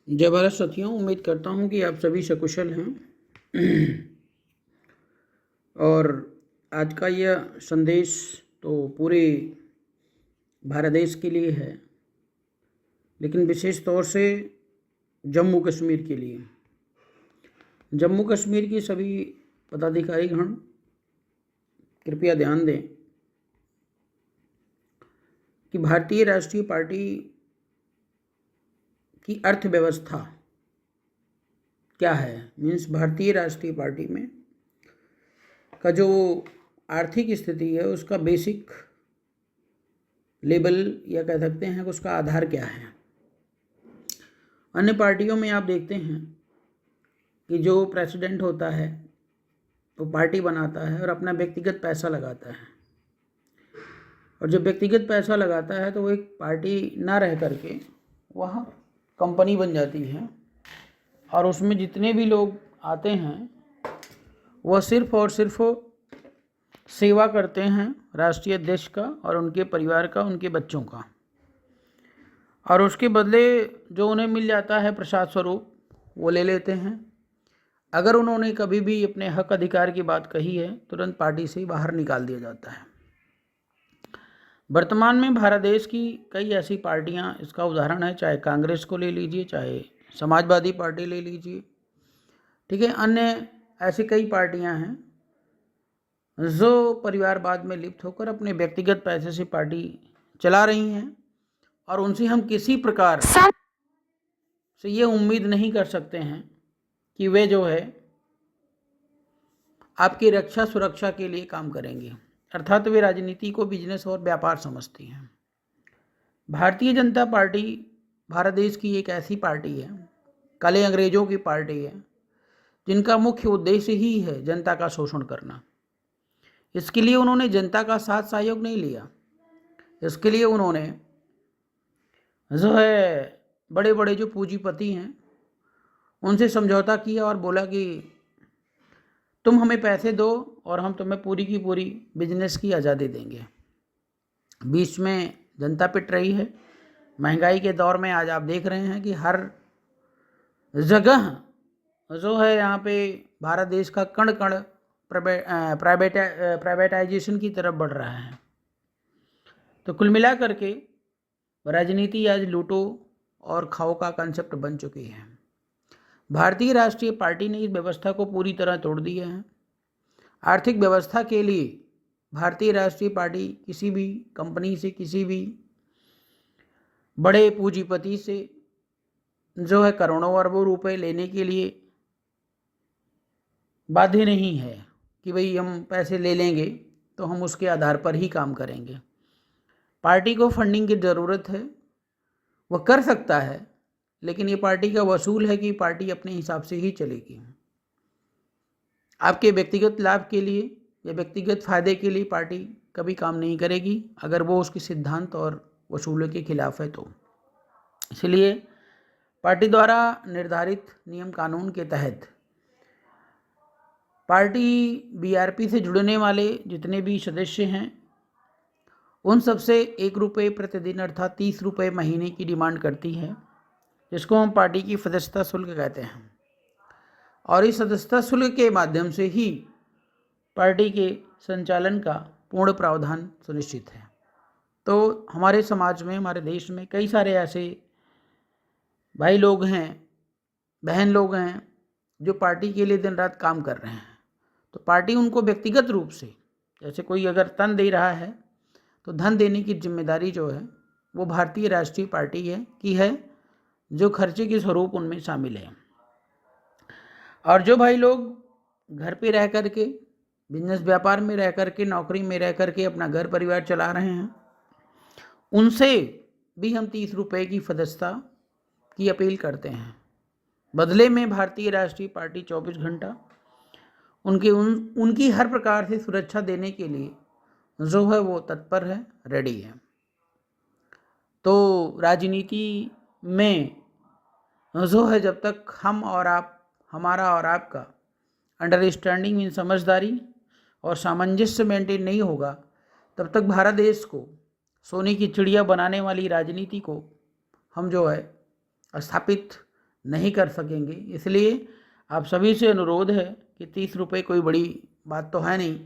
जय भारत साथियों, उम्मीद करता हूँ कि आप सभी सकुशल हैं। और आज का यह संदेश तो पूरे भारत देश के लिए है, लेकिन विशेष तौर से जम्मू कश्मीर के लिए। जम्मू कश्मीर की सभी पदाधिकारीगण कृपया ध्यान दें कि भारतीय राष्ट्रीय पार्टी की अर्थव्यवस्था क्या है। मीन्स भारतीय राष्ट्रीय पार्टी में का जो आर्थिक स्थिति है उसका बेसिक लेवल या कह सकते हैं कि उसका आधार क्या है। अन्य पार्टियों में आप देखते हैं कि जो प्रेसिडेंट होता है वो पार्टी बनाता है और अपना व्यक्तिगत पैसा लगाता है, और जब व्यक्तिगत पैसा लगाता है तो वो एक पार्टी ना रह करके वह कंपनी बन जाती है, और उसमें जितने भी लोग आते हैं वह सिर्फ और सिर्फ सेवा करते हैं राष्ट्रीय अध्यक्ष का और उनके परिवार का, उनके बच्चों का, और उसके बदले जो उन्हें मिल जाता है प्रसाद स्वरूप वो ले लेते हैं। अगर उन्होंने कभी भी अपने हक अधिकार की बात कही है तुरंत पार्टी से बाहर निकाल दिया जाता है। वर्तमान में भारत देश की कई ऐसी पार्टियां इसका उदाहरण है, चाहे कांग्रेस को ले लीजिए, चाहे समाजवादी पार्टी ले लीजिए, ठीक है। अन्य ऐसी कई पार्टियां हैं जो परिवारवाद में लिप्त होकर अपने व्यक्तिगत पैसे से पार्टी चला रही हैं, और उनसे हम किसी प्रकार से ये उम्मीद नहीं कर सकते हैं कि वे जो है आपकी रक्षा सुरक्षा के लिए काम करेंगे। अर्थात वे राजनीति को बिजनेस और व्यापार समझती हैं। भारतीय जनता पार्टी भारत देश की एक ऐसी पार्टी है, काले अंग्रेजों की पार्टी है, जिनका मुख्य उद्देश्य ही है जनता का शोषण करना। इसके लिए उन्होंने जनता का साथ सहयोग नहीं लिया। इसके लिए उन्होंने जो है बड़े बड़े जो पूंजीपति हैं उनसे समझौता किया और बोला कि तुम हमें पैसे दो और हम तुम्हें पूरी की पूरी बिजनेस की आज़ादी देंगे। बीच में जनता पिट रही है। महंगाई के दौर में आज आप देख रहे हैं कि हर जगह जो है यहाँ पे भारत देश का कण कण प्राइवेटाइजेशन की तरफ बढ़ रहा है। तो कुल मिला करके राजनीति आज लूटो और खाओ का कंसेप्ट बन चुकी है। भारतीय राष्ट्रीय पार्टी ने इस व्यवस्था को पूरी तरह तोड़ दिया है। आर्थिक व्यवस्था के लिए भारतीय राष्ट्रीय पार्टी किसी भी कंपनी से, किसी भी बड़े पूंजीपति से जो है करोड़ों अरबों रुपए लेने के लिए बाध्य नहीं है कि भाई हम पैसे ले लेंगे तो हम उसके आधार पर ही काम करेंगे। पार्टी को फंडिंग की ज़रूरत है, वह कर सकता है, लेकिन ये पार्टी का वसूल है कि पार्टी अपने हिसाब से ही चलेगी। आपके व्यक्तिगत लाभ के लिए या व्यक्तिगत फायदे के लिए पार्टी कभी काम नहीं करेगी अगर वो उसके सिद्धांत और वसूलों के खिलाफ है तो। इसलिए पार्टी द्वारा निर्धारित नियम कानून के तहत पार्टी बीआरपी से जुड़ने वाले जितने भी सदस्य हैं उन सबसे 1 रुपये प्रतिदिन अर्थात 30 रुपये महीने की डिमांड करती है, जिसको हम पार्टी की सदस्यता शुल्क कहते हैं। और इस सदस्यता शुल्क के माध्यम से ही पार्टी के संचालन का पूर्ण प्रावधान सुनिश्चित है। तो हमारे समाज में, हमारे देश में कई सारे ऐसे भाई लोग हैं, बहन लोग हैं जो पार्टी के लिए दिन रात काम कर रहे हैं। तो पार्टी उनको व्यक्तिगत रूप से, जैसे कोई अगर तन दे रहा है तो धन देने की जिम्मेदारी जो है वो भारतीय राष्ट्रीय पार्टी है जो खर्चे के स्वरूप उनमें शामिल है। और जो भाई लोग घर पे रह कर के, बिजनेस व्यापार में रह कर के, नौकरी में रह कर के अपना घर परिवार चला रहे हैं, उनसे भी हम 30 रुपये की सदस्यता की अपील करते हैं। बदले में भारतीय राष्ट्रीय पार्टी 24 घंटा उनकी हर प्रकार से सुरक्षा देने के लिए जो है वो तत्पर है, रेडी है। तो राजनीति में जो है जब तक हम और आप, हमारा और आपका अंडरस्टैंडिंग इन समझदारी और सामंजस्य मेंटेन नहीं होगा, तब तक भारत देश को सोने की चिड़िया बनाने वाली राजनीति को हम जो है स्थापित नहीं कर सकेंगे। इसलिए आप सभी से अनुरोध है कि 30 रुपये कोई बड़ी बात तो है नहीं,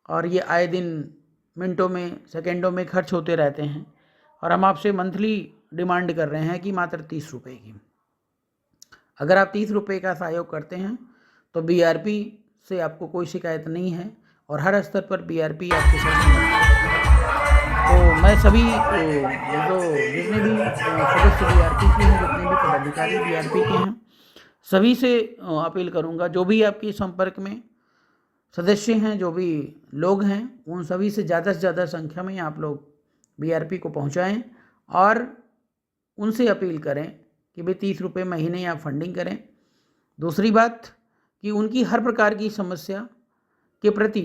और ये आए दिन मिनटों में सेकंडों में खर्च होते रहते हैं, और हम आपसे मंथली डिमांड कर रहे हैं कि मात्र 30 रुपये की। अगर आप 30 रुपये का सहयोग करते हैं तो बीआरपी से आपको कोई शिकायत नहीं है, और हर स्तर पर बीआरपी आपके साथ है। तो मैं सभी जो जितने भी सदस्य बीआरपी के हैं, जितने भी पदाधिकारी बीआरपी के हैं, सभी से अपील करूंगा, जो भी आपके संपर्क में सदस्य हैं, जो भी लोग हैं, उन सभी से ज़्यादा संख्या में आप लोग बीआरपी को पहुंचाएं, और उनसे अपील करें कि भाई 30 रुपये महीने आप फंडिंग करें। दूसरी बात कि उनकी हर प्रकार की समस्या के प्रति,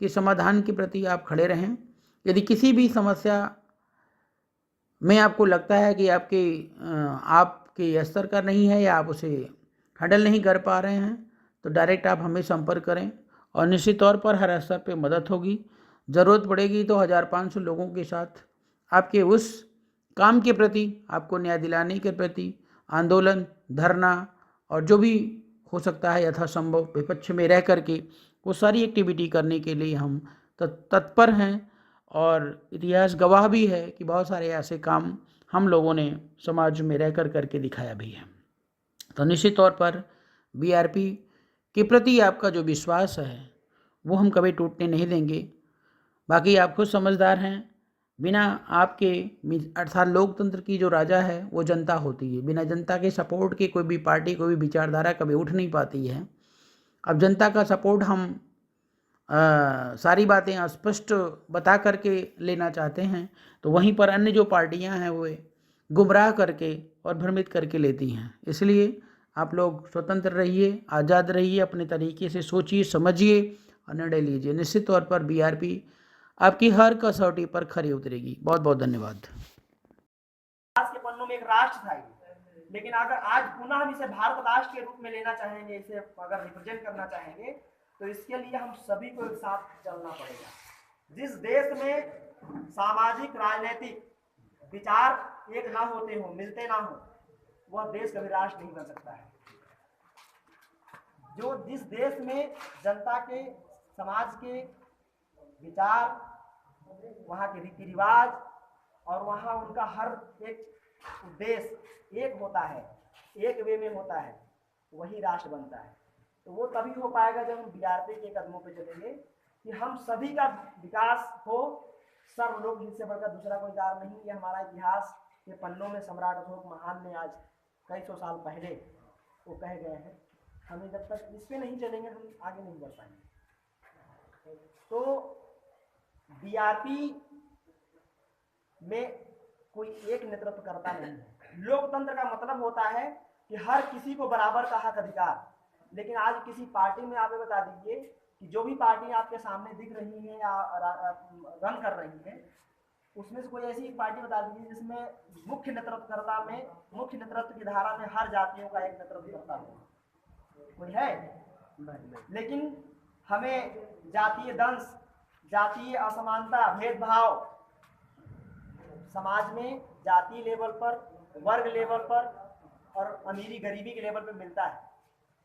के समाधान के प्रति आप खड़े रहें। यदि किसी भी समस्या में आपको लगता है कि आपके स्तर का नहीं है, या आप उसे हैंडल नहीं कर पा रहे हैं, तो डायरेक्ट आप हमें संपर्क करें, और निश्चित तौर पर हर स्तर पे मदद होगी। ज़रूरत पड़ेगी तो 1500 लोगों के साथ आपके उस काम के प्रति, आपको न्याय दिलाने के प्रति आंदोलन, धरना, और जो भी हो सकता है यथासंभव विपक्ष में रह करके वो सारी एक्टिविटी करने के लिए हम तत्पर हैं। और इतिहास गवाह भी है कि बहुत सारे ऐसे काम हम लोगों ने समाज में रह करके दिखाया भी है। तो निश्चित तौर पर बीआरपी के प्रति आपका जो विश्वास है वो हम कभी टूटने नहीं देंगे। बाकी आप खुद समझदार हैं, बिना आपके, अर्थात लोकतंत्र की जो राजा है वो जनता होती है। बिना जनता के सपोर्ट के कोई भी पार्टी, कोई भी विचारधारा कभी उठ नहीं पाती है। अब जनता का सपोर्ट हम सारी बातें स्पष्ट बता करके लेना चाहते हैं, तो वहीं पर अन्य जो पार्टियां हैं वो गुमराह करके और भ्रमित करके लेती हैं। इसलिए आप लोग स्वतंत्र रहिए, आज़ाद रहिए, अपने तरीके से सोचिए, समझिए और निर्णय लीजिए। निश्चित तौर पर बीआरपी आपकी हर कसौटी पर खरी उतरेगी। बहुत बहुत धन्यवाद। आज के पन्नों में एक राष्ट्र था, लेकिन अगर आज पुनः हम इसे भारत राष्ट्र के रूप में लेना चाहेंगे, इसे अगर रिप्रेजेंट करना चाहेंगे, तो इसके लिए हम सभी को एक साथ चलना पड़ेगा। जिस देश में सामाजिक राजनीतिक विचार एक ना होते हो, मिलते ना हो, वह देश कभी राष्ट्र नहीं बन सकता है। जिस देश में जनता के, समाज के विचार, वहाँ के रीति रिवाज और वहाँ उनका हर एक उद्देश्य एक होता है, एक वे में होता है, वही राष्ट्र बनता है। तो वो तभी हो पाएगा जब हम बीआरपी के कदमों पे चलेंगे कि हम सभी का विकास हो। सर्वलोक हित से बढ़कर दूसरा कोई कार्य नहीं। ये हमारा इतिहास के पन्नों में सम्राट अशोक महान ने आज कई सौ साल पहले वो कह गए हैं। हमें जब तक इस पे नहीं चलेंगे हम आगे नहीं बढ़ पाएंगे। तो बीआरपी में कोई एक नेतृत्व करता नहीं है। लोकतंत्र का मतलब होता है कि हर किसी को बराबर का हक अधिकार। लेकिन आज किसी पार्टी में आप बता दीजिए कि जो भी पार्टी आपके सामने दिख रही है या रन कर रही है, उसमें से कोई ऐसी एक पार्टी बता दीजिए जिसमें मुख्य नेतृत्वकर्ता में, मुख्य नेतृत्व की धारा में हर जातियों का एक नेतृत्वकर्ता हो। कोई है? लेकिन हमें जातीय दंश, जातीय असमानता, भेदभाव समाज में जातीय लेवल पर, वर्ग लेवल पर और अमीरी गरीबी के लेवल पर मिलता है।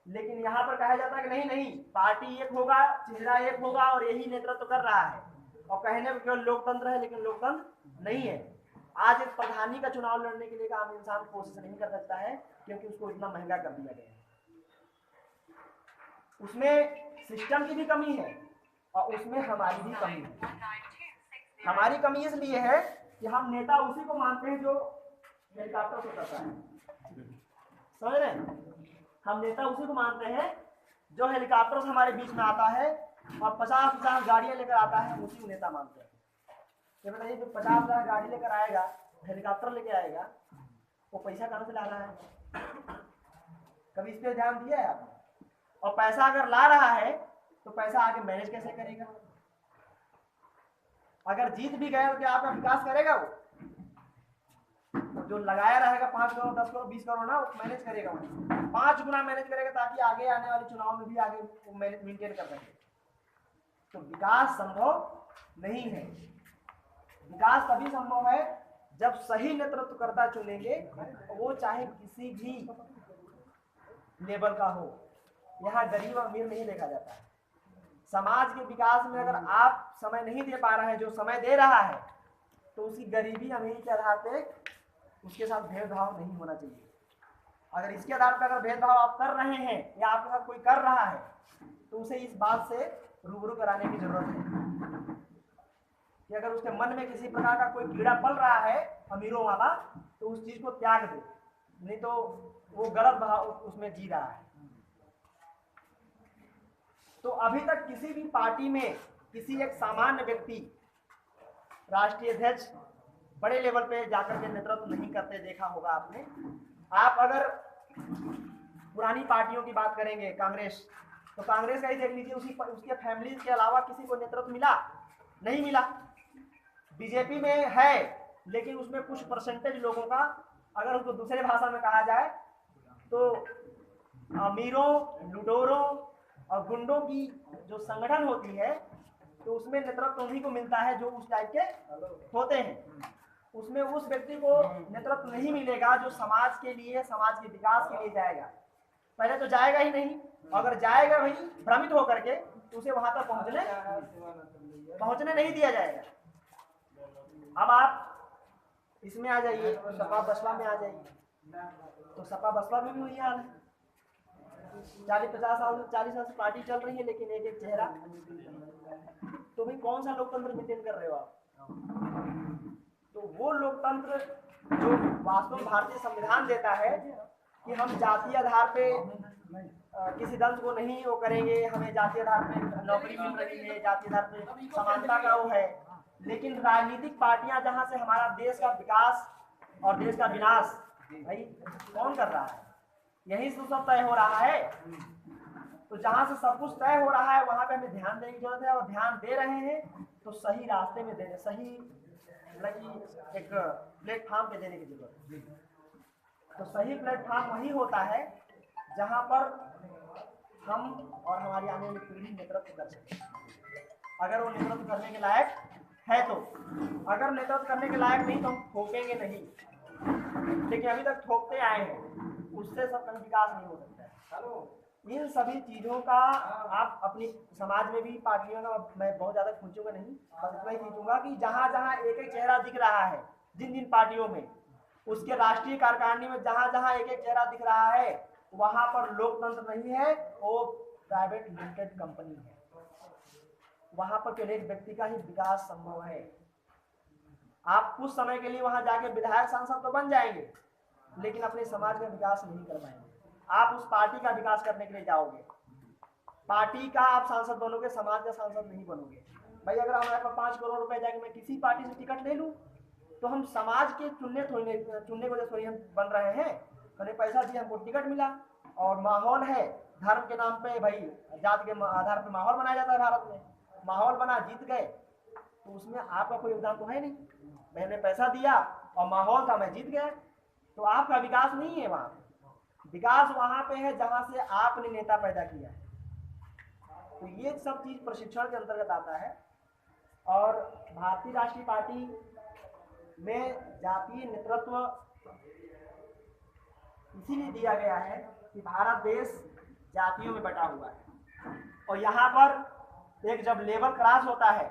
लेकिन यहाँ पर कहा जाता है कि नहीं नहीं, पार्टी एक होगा, चेहरा एक होगा और यही नेतृत्व कर रहा है, और कहने में केवल लोकतंत्र है, लेकिन लोकतंत्र नहीं है। आज एक प्रधानी का चुनाव लड़ने के लिए आम इंसान कोशिश नहीं कर सकता है, क्योंकि उसको इतना महंगा कर दिया गया है। उसमें सिस्टम की भी कमी है और उसमें हमारी भी कमी है। हमारी कमी इसलिए है कि हम नेता उसी को मानते हैं जो हेलीकॉप्टर से करता है। समझ रहे हैं? हम नेता उसी को मानते हैं जो हेलीकॉप्टर से हमारे बीच में आता है और 50-50 गाड़ियां लेकर आता है, उसी को नेता मानते हैं। ये बताइए, जो 50,000 गाड़ी लेकर आएगा, हेलीकॉप्टर लेके आएगा, वो पैसा कहां से ला रहा है? कभी इस पर ध्यान दिया है आपने? और पैसा अगर ला रहा है तो पैसा आगे मैनेज कैसे करेगा? अगर जीत भी गए तो क्या आपका विकास करेगा? वो जो लगाया रहेगा 5 करोड़, 10 करोड़, 20 करोड़ ना, वो मैनेज करेगा, 5 गुना मैनेज करेगा, ताकि आगे आने वाले चुनाव में भी आगे मेंटेन कर सके। तो विकास संभव नहीं है। विकास तभी संभव है जब सही नेतृत्वकर्ता चुनेंगे, वो चाहे किसी भी लेवल का हो। यहाँ गरीब अमीर नहीं देखा जाता है। समाज के विकास में अगर आप समय नहीं दे पा रहे हैं, जो समय दे रहा है, तो उसकी गरीबी अमीरी के आधार पे उसके साथ भेदभाव नहीं होना चाहिए। अगर इसके आधार पर अगर भेदभाव आप कर रहे हैं या आपके साथ कोई कर रहा है, तो उसे इस बात से रूबरू कराने की जरूरत है कि अगर उसके मन में किसी प्रकार का कोई कीड़ा पल रहा है अमीरों वाला, तो उस चीज को त्याग दे, नहीं तो वो गलत भाव उसमें जी रहा है। तो अभी तक किसी भी पार्टी में किसी एक सामान्य व्यक्ति राष्ट्रीय अध्यक्ष बड़े लेवल पे जाकर के नेतृत्व नहीं करते देखा होगा आपने। आप अगर पुरानी पार्टियों की बात करेंगे, कांग्रेस, तो कांग्रेस का ही देख लीजिए, उसके फैमिली के अलावा किसी को नेतृत्व मिला नहीं मिला। बीजेपी में है, लेकिन उसमें कुछ परसेंटेज लोगों का, अगर उसको दूसरे भाषा में कहा जाए तो अमीरों, लुटेरों और गुंडों की जो संगठन होती है, तो उसमें नेतृत्व उन्हीं को मिलता है जो उस टाइप के होते हैं। उसमें उस व्यक्ति को नेतृत्व नहीं मिलेगा जो समाज के लिए, समाज के विकास के लिए जाएगा। पहले तो जाएगा ही नहीं, अगर जाएगा वही भ्रमित होकर के, तो उसे वहां तक पहुंचने नहीं दिया जाएगा। अब आप इसमें आ जाइए, सपा बसपा में आ जाइए, तो सपा बसपा में भी वही हाल है। 40-50 साल से पार्टी चल रही है, लेकिन एक एक चेहरा। तो भाई कौन सा लोकतंत्र मेंटेन कर रहे हो आप? तो वो लोकतंत्र जो वास्तव में भारतीय संविधान देता है कि हम जातीय आधार पे किसी दल को नहीं वो करेंगे, हमें जातीय आधार पे नौकरी मिल रही है, जातीय आधार पे समानता का वो है। लेकिन राजनीतिक पार्टियां जहां से हमारा देश का विकास और देश का विनाश भाई कौन कर रहा है? यही से सब तय हो रहा है। तो जहां से सब कुछ तय हो रहा है वहां पे हमें ध्यान देने की जरूरत है, और ध्यान दे रहे हैं तो सही रास्ते में देने, सही एक प्लेटफॉर्म पे देने की जरूरत है। तो सही प्लेटफॉर्म वही होता है जहां पर हम और हमारी आने वाली पीढ़ी नेतृत्व कर सके। अगर वो नेतृत्व करने के लायक है तो, अगर नेतृत्व करने के लायक नहीं तो हम ठोकेंगे नहीं। लेकिन अभी तक ठोकते आए हैं, उससे सब विकास नहीं हो सकता है। इन सभी चीजों का आप अपनी समाज में भी पार्टियों का, मैं बहुत ज्यादा खींचूंगा नहीं, बस इतना ही खींचूंगा कि जहां जहां एक एक चेहरा दिख रहा है, जिन जिन पार्टियों में, उसके राष्ट्रीय कार्यकारिणी में जहां जहां एक एक चेहरा दिख रहा है, वहां पर लोकतंत्र नहीं है, वो प्राइवेट लिमिटेड कंपनी है। वहां पर केवल एक व्यक्ति का ही विकास संभव है। आप कुछ समय के लिए वहां जाके विधायक सांसद तो बन जाएंगे, लेकिन अपने समाज का विकास नहीं कर पाएंगे। आप उस पार्टी का विकास करने के लिए जाओगे, पार्टी का आप सांसद बनोगे, समाज का सांसद नहीं बनोगे। भाई अगर हमारे पास 5 करोड़ रुपए जाके मैं किसी पार्टी से टिकट ले लूं, तो हम समाज के चुनने को थोड़ी हम बन रहे हैं। मैंने पैसा दिया, हमको टिकट मिला, और माहौल है धर्म के नाम पे, भाई जात के आधार पे माहौल बनाया जाता है भारत में। माहौल बना, जीत गए, तो उसमें आपका कोई योगदान तो है नहीं। मैंने पैसा दिया और माहौल था, मैं जीत गया, तो आपका विकास नहीं है। वहां विकास वहां पे है जहां से आपने नेता पैदा किया है। तो ये सब चीज प्रशिक्षण के अंतर्गत आता है। और भारतीय राष्ट्रीय पार्टी में जातीय नेतृत्व इसीलिए दिया गया है कि भारत देश जातियों में बटा हुआ है, और यहाँ पर एक जब लेवल क्रॉस होता है